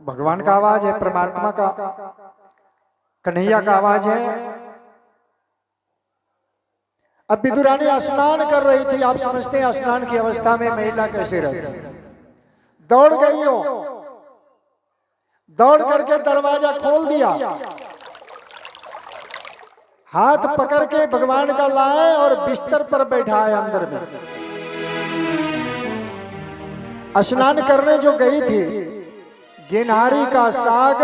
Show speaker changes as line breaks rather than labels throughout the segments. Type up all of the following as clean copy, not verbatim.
भगवान का आवाज है, परमात्मा का, कन्हैया का आवाज है। अब विदुरानी स्नान कर रही थी। आप समझते हैं स्नान की अवस्था में महिला कैसे रहती है। दौड़ गई हो, दौड़ करके दरवाजा खोल दिया, हाथ पकड़ के भगवान का लाए और बिस्तर पर बैठाए अंदर में। स्नान करने जो गई थी, गिनहारी का साग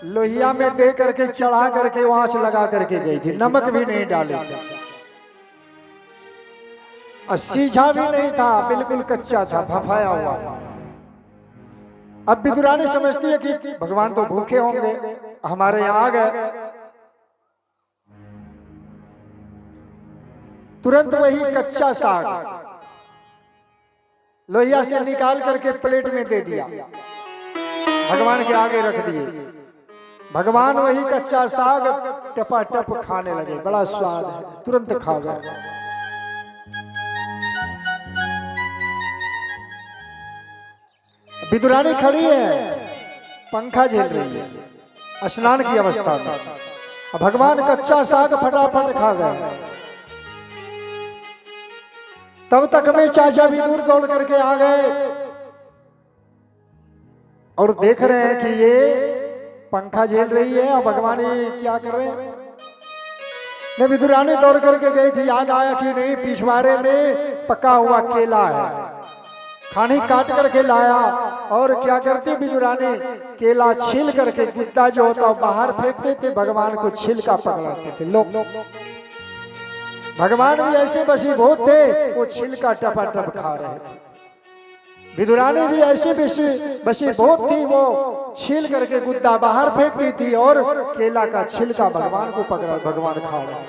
लोहिया में दे करके चढ़ा करके आंच लगा करके गई थी। नमक भी नहीं डाले थे, सीझा भी नहीं था, बिल्कुल कच्चा था, फफाया हुआ। अब विदुरानी समझती है कि भगवान तो भूखे होंगे, हमारे यहाँ आ गए। तुरंत वही कच्चा साग लोहिया से निकाल करके प्लेट में दे दिया, भगवान के आगे रख दिए। भगवान वही कच्चा साग टपाटप खाने लगे। बड़ा स्वाद है, तुरंत खा गए। विदुरानी खड़ी है, पंखा झेल रही है स्नान की अवस्था में। भगवान कच्चा साग फटाफट खा गए। तब तक में चाचा विदुर दौड़ करके आ गए और देख रहे हैं कि ये पंखा झेल रही है और भगवान क्या कर रहे हैं। ने विदुरानी दौड़ करके गई थी, याद आया कि नहीं पिछवाड़े में पका हुआ केला है, खानी काट करके लाया। और क्या करती विदुरानी, केला छील करके गुद्दा जो होता है बाहर फेंक देते, भगवान को छिलका पकड़ाते थे लोग। भगवान भी ऐसे बसीभूत थे, वो छिलका टपाटप खा रहे थे। विदुरानी भी ऐसे बसीभूत थी, वो छील करके गुद्दा बाहर फेंक दी थी और केला का छिलका भगवान को पकड़ा, भगवान खा रहे।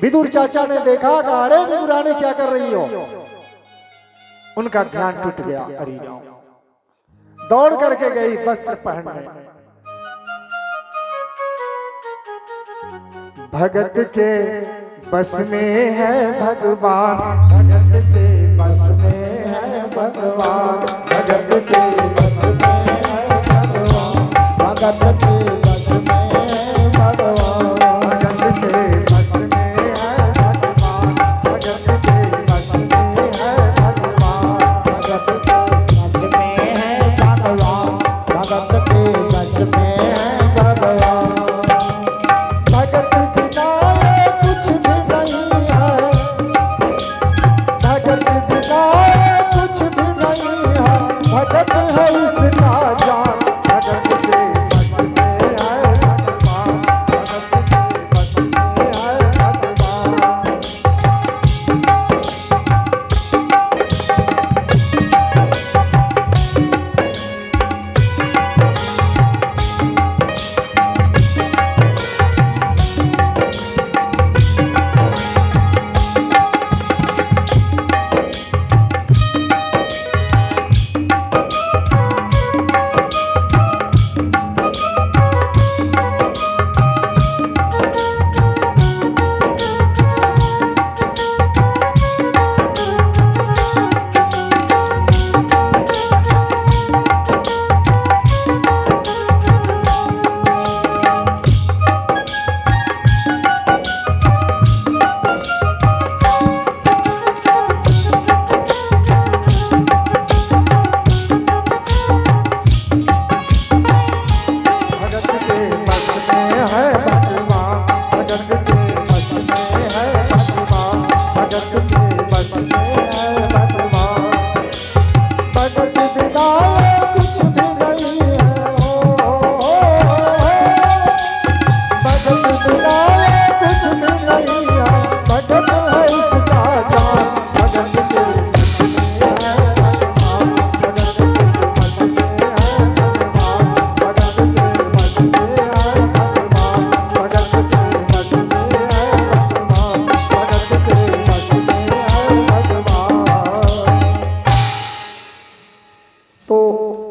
विदुर चाचा ने देखा कि अरे विदुरानी क्या कर रही हो। उनका ध्यान टूट गया। अरे राम, दौड़ करके गई वस्त्र पहनने। भगत के बस में है भगवान, भगत के बस में है भगवान, भगत के बस में है भगवान, भगत के बस में है भगवान, भगत के बस में है भगवान, भगत के बस में है भगवान, भगत के बस में है भगवान, भगत के बस में है भगवान। भगत बिना कुछ भी नहीं है, भगत बिना कुछ भी नहीं है, भगत है इसका जान, भगत के बस में है भगवान, भगत के बस में है भगवान।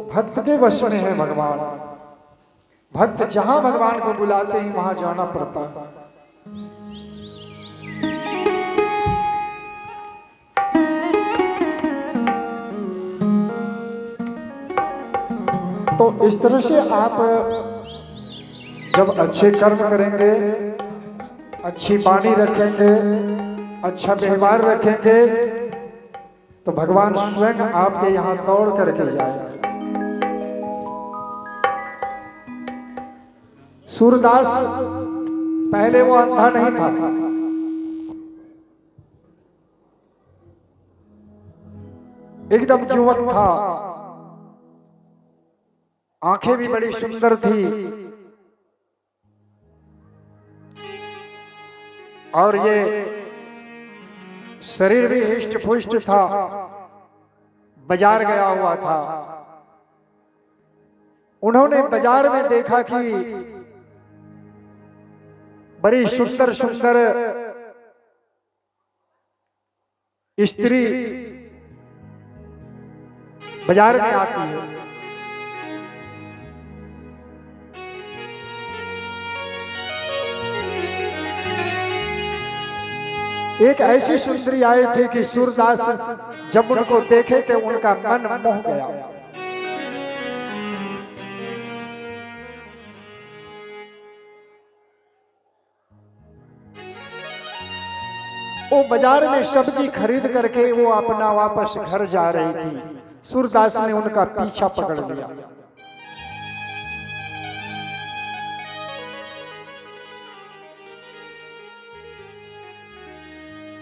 भक्त के वश में है भगवान। भक्त जहां भगवान को बुलाते ही वहां जाना पड़ता है। तो इस तरह से आप जब अच्छे कर्म करेंगे, अच्छी वाणी रखेंगे, अच्छा व्यवहार रखेंगे, तो भगवान स्वयं आपके यहाँ दौड़ करके जाएंगे। सूरदास पहले वो अंधा नहीं था, एकदम युवक था, आंखें भी बड़ी सुंदर थी और ये शरीर भी हिष्ट पुष्ट था, बाजार गया हुआ था। उन्होंने बाजार में देखा कि बड़ी सुंदर सुंदर स्त्री बाजार में आती है। एक ऐसी सुंदरी आए थे कि सूरदास जब उनको देखे थे उनका मन मोह गया। वो बाजार में सब्जी खरीद करके वो अपना वापस घर जा रही थी। सूरदास ने उनका पीछा पकड़ लिया।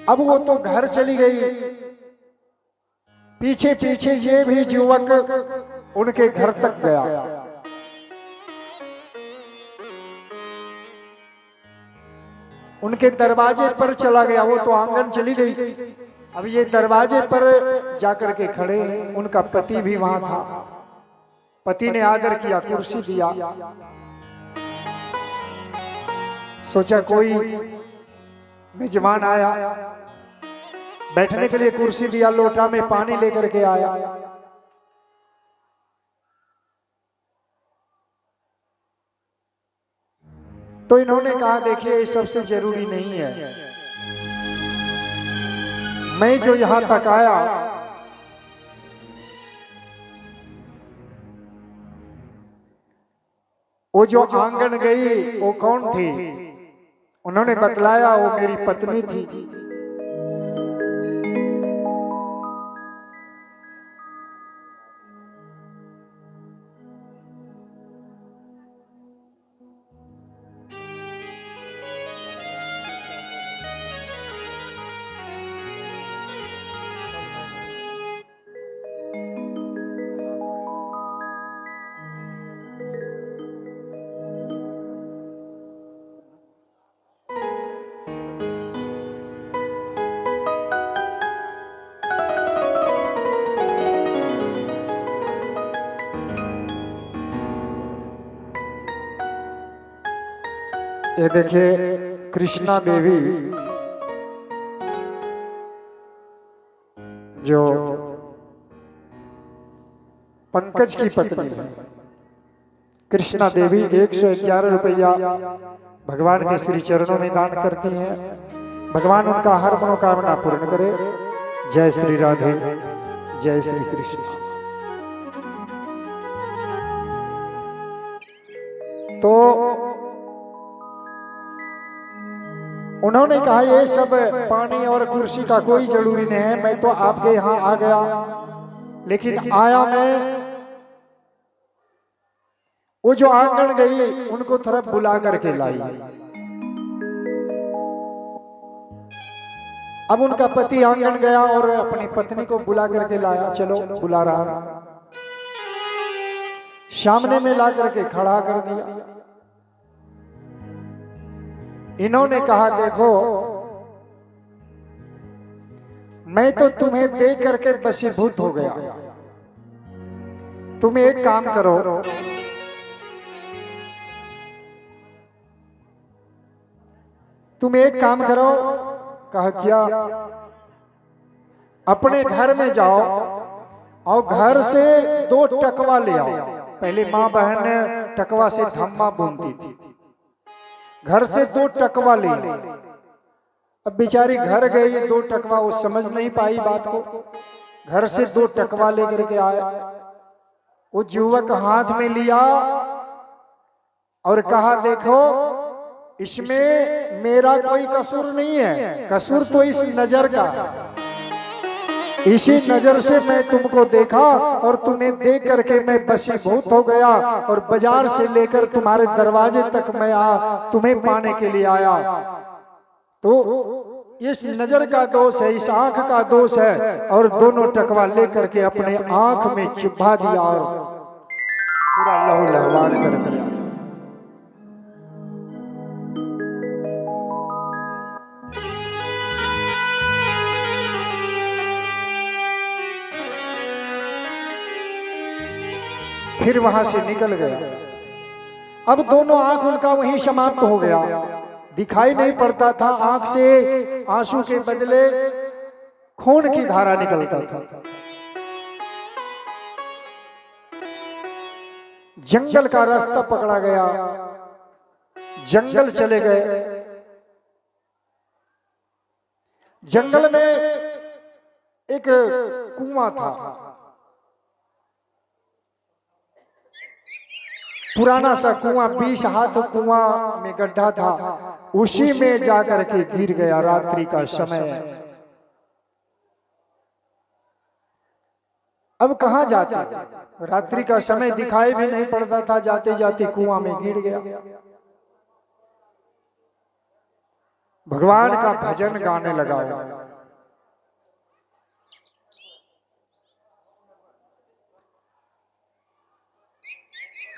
अब वो तो घर चली गई, पीछे पीछे ये भी युवक उनके घर तक गया। उनके दरवाजे पर चला गया। वो तो आंगन चली गई, अब ये दरवाजे पर जाकर के खड़े हैं। उनका पति भी वहां था। पति ने आदर किया, कुर्सी दिया, सोचा कोई मेजबान आया, बैठने के लिए कुर्सी दिया, लोटा में पानी लेकर के आया। तो इन्होंने कहा देखिए ये सबसे जरूरी नहीं है, मैं जो यहां तक आया वो जो आंगन गई वो कौन थी? उन्होंने बतलाया वो मेरी पत्नी थी। ये देखिए कृष्णा देवी जो पंकज की पत्नी है, कृष्णा देवी 111 रुपया भगवान के श्री चरणों में दान करती हैं। भगवान उनका हर मनोकामना पूर्ण करे। जय श्री राधे, जय श्री कृष्ण। तो उन्होंने कहा ये सब पानी और कुर्सी का कोई जरूरी नहीं है, मैं तो आपके यहाँ आ गया, लेकिन आया मैं वो जो आंगन गई उनको तरफ बुला करके लाई। अब उनका पति आंगन गया और अपनी पत्नी को बुला करके लाया। चलो बुला रहा, सामने में ला करके खड़ा कर दिया। इन्होंने कहा देखो मैं तो तुम्हें देख करके वशीभूत हो गया, तुम एक काम करो, तुम एक काम करो। कहा क्या? अपने घर में जाओ और घर से 2 टकवा ले आओ। पहले माँ बहन टकवा से धम्मा बुनती थी, घर से 2 टकवा ले। अब बेचारी घर गई, 2 टकवा वो समझ नहीं पाई बात को, घर से 2 टकवा लेकर के आया। वो युवक हाथ में लिया और कहा, देखो इसमें मेरा कोई कसूर नहीं है, कसूर तो इस नजर का। इसी नजर से मैं तुमको देखा और तुम्हें देख करके मैं वशीभूत हो गया और बाजार से लेकर तुम्हारे दरवाजे तक मैं तुम्हें पाने के लिए आया। तो इस नजर का दोष है, इस आंख का दोष है। और दोनों टकवा लेकर के अपने आंख में चिपा दिया और पूरा लहू लहवान कर दिया। फिर वहां से निकल गया। अब दोनों आंख उनका वहीं समाप्त हो गया, दिखाई नहीं पड़ता था। आंख से आंसू के बदले खून की धारा निकलता था। जंगल का रास्ता पकड़ा गया, जंगल चले गए। जंगल में एक कुआं था, पुराना सा कुआं, 20 हाथ कुआं में गड्ढा था। उसी में जाकर के गिर गया। रात्रि का समय, अब कहां जाता, रात्रि का समय दिखाई भी नहीं पड़ता था। जाते जाते कुआं में गिर गया। भगवान का भजन गाने लगा।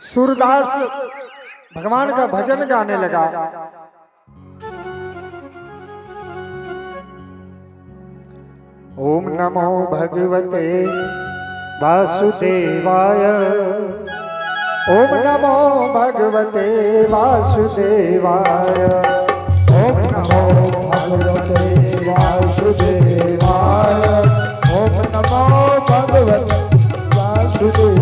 सूरदास भगवान का भजन गाने लगा। ओम नमो भगवते वासुदेवाय, ओम नमो भगवते वासुदेवाय, ओम नमो भगवते वासुदेवाय, ओम नमो भगवते वासुदेवाय।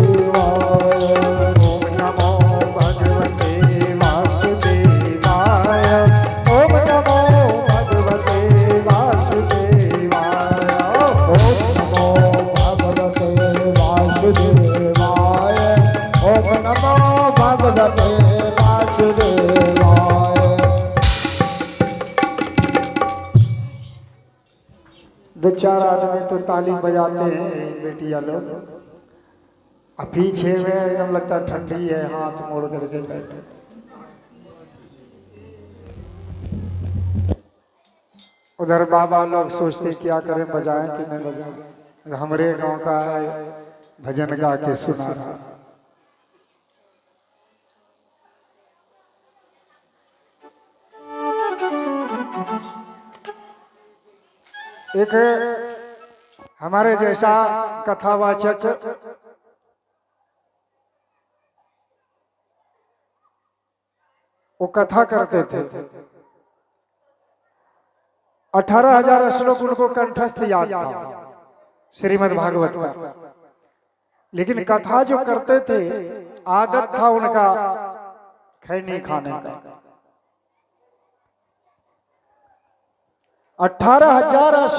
दो चार आदमी तो ताली बजाते हैं बेटिया लोग, अब पीछे में एकदम लगता ठंडी है, हाथ मोड़ करके बैठे। उधर बाबा लोग सोचते क्या करें, बजाएं कि नहीं बजाएं। हमारे गांव का है, भजन गा के सुना रहा। एक हमारे जैसा कथावाचक वो कथा करते थे। 18,000 श्लोक उनको कंठस्थ याद था श्रीमद् भागवत का। लेकिन कथा जो करते थे, आदत था उनका खैनी खाने का। 18,000